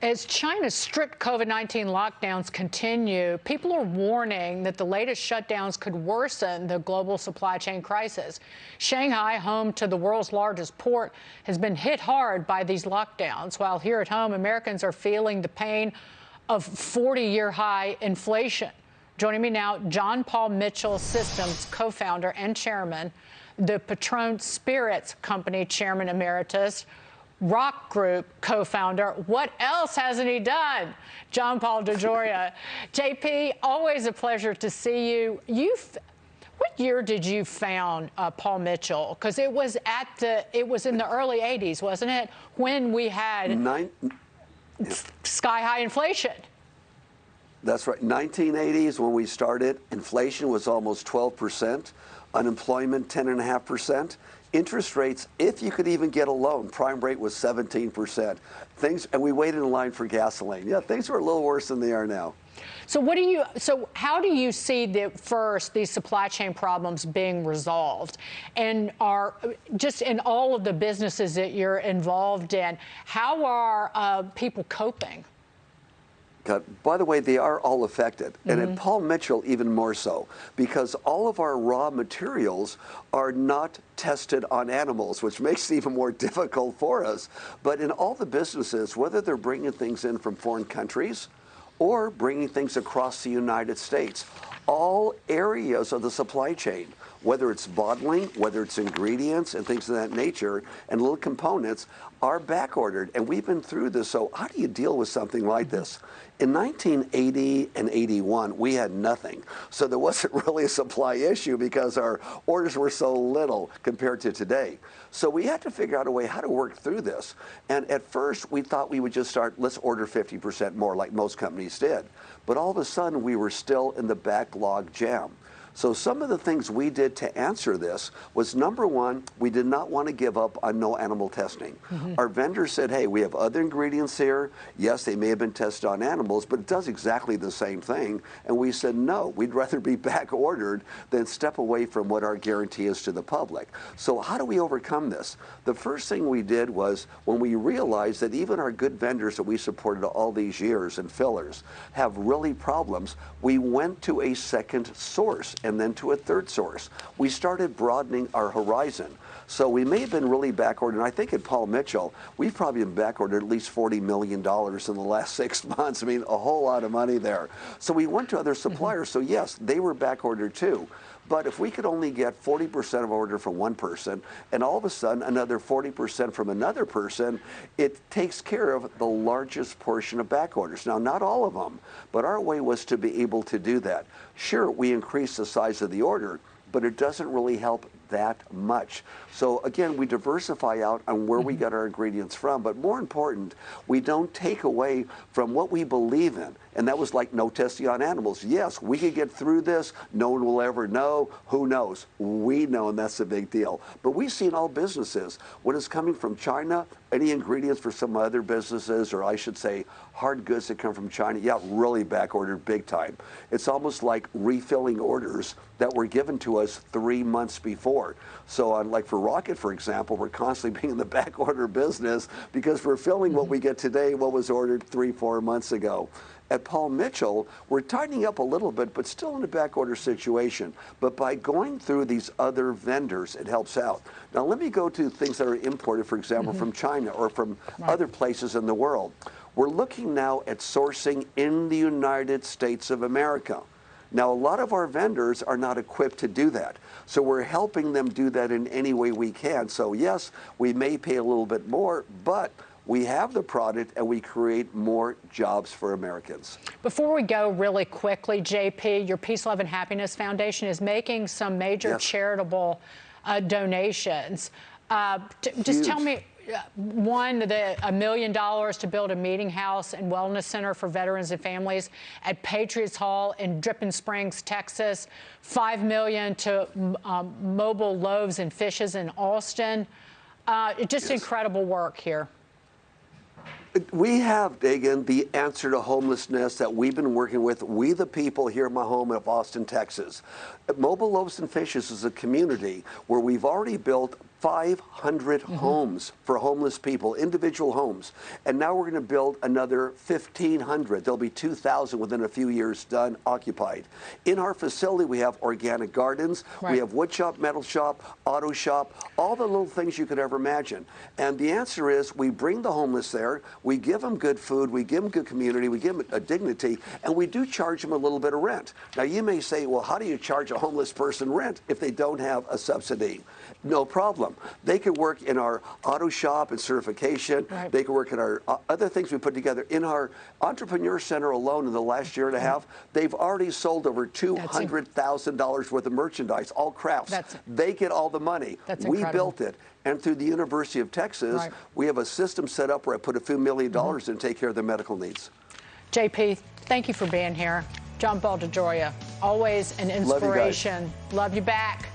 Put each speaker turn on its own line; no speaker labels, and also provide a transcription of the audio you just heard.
As China's strict COVID-19 lockdowns continue, people are warning that the latest shutdowns could worsen the global supply chain crisis. Shanghai, home to the world's largest port, has been hit hard by these lockdowns, while here at home, Americans are feeling the pain of 40-year high inflation. Joining me now, John Paul Mitchell Systems co-founder and chairman, the Patrón Spirits company chairman emeritus, Rock Group co-founder. What else hasn't he done? John Paul DeJoria. JP, always a pleasure to see you. What year did you found Paul Mitchell? Because it was in the early 80s, wasn't it? When we had sky-high inflation.
That's right. 1980s when we started, inflation was almost 12%, unemployment 10.5%. Interest rates, if you could even get a loan, prime rate was 17%. And we waited in line for gasoline. Yeah, things were a little worse than they are now.
So how do you see these supply chain problems being resolved? And are just in all of the businesses that you're involved in, how are people coping?
By the way, they are all affected, and at Paul Mitchell even more so, because all of our raw materials are not tested on animals, which makes it even more difficult for us. But in all the businesses, whether they're bringing things in from foreign countries or bringing things across the United States, all areas of the supply chain, whether it's bottling, whether it's ingredients and things of that nature, and little components, are back ordered. And we've been through this. So how do you deal with something like this? In 1980 and 81, we had nothing. So there wasn't really a supply issue because our orders were so little compared to today. So we had to figure out a way how to work through this. And at first, we thought we would just start, let's order 50% more like most companies did. But all of a sudden, we were still in the backlog jam. So some of the things we did to answer this was, number one, we did not want to give up on no animal testing. Our vendors said, hey, we have other ingredients here. Yes, they may have been tested on animals, but it does exactly the same thing. And we said, no, we'd rather be back ordered than step away from what our guarantee is to the public. So how do we overcome this? The first thing we did was, when we realized that even our good vendors that we supported all these years and fillers have really problems, we went to a second source and then to a third source. We started broadening our horizon. So we may have been really backordered. And I think at Paul Mitchell, we've probably been backordered at least $40 million in the last 6 months. I mean, a whole lot of money there. So we went to other suppliers. So yes, they were backordered too. But if we could only get 40% of order from one person and all of a sudden another 40% from another person, it takes care of the largest portion of back orders. Now, not all of them, but our way was to be able to do that. Sure, we increase the size of the order, but it doesn't really help that much. So again, we diversify out on where we get our ingredients from, but more important, we don't take away from what we believe in. And that was like no testing on animals. Yes, we could get through this. No one will ever know. Who knows? We know, and that's a big deal. But we see in all businesses, when it's coming from China, any ingredients for some other businesses, or I should say hard goods that come from China, yeah, really back ordered big time. It's almost like refilling orders that were given to us 3 months before. So on, like for Rocket, for example, we're constantly being in the back order business because we're filling what we get today, what was ordered 3-4 months ago. At Paul Mitchell, we're tightening up a little bit, but still in a back order situation. But by going through these other vendors, it helps out. Now, let me go to things that are imported, for example, from China or from other places in the world. We're looking now at sourcing in the United States of America. Now, a lot of our vendors are not equipped to do that. So we're helping them do that in any way we can. So yes, we may pay a little bit more, but we have the product and we create more jobs for Americans.
Before we go really quickly, JP, your Peace, Love, and Happiness Foundation is making some major charitable donations. Just tell me, one, $1 million to build a meeting house and wellness center for veterans and families at Patriots Hall in Dripping Springs, Texas. $5 million to Mobile Loaves and Fishes in Austin. Just incredible work here.
We have, Dagan, the answer to homelessness that we've been working with, we the people here in my home of Austin, Texas. Mobile Loaves and Fishes is a community where we've already built 500 homes for homeless people, individual homes. And now we're going to build another 1,500. There'll be 2,000 within a few years done, occupied. In our facility, we have organic gardens.
Right.
We have wood shop, metal shop, auto shop, all the little things you could ever imagine. And the answer is we bring the homeless there, we give them good food, we give them good community, we give them a dignity, and we do charge them a little bit of rent. Now, you may say, well, how do you charge a homeless person rent if they don't have a subsidy? No problem. They could work in our auto shop and certification.
Right.
They could work in our other things we put together. In our entrepreneur center alone in the last year and a half, they've already sold over $200,000 worth of merchandise, all crafts. They get all the money. We built it. And through the University of Texas, we have a system set up where I put a few $1 million in to take care of their medical needs.
JP, thank you for being here. John Paul DeJoria, always an inspiration.
Love you guys.
Love you back.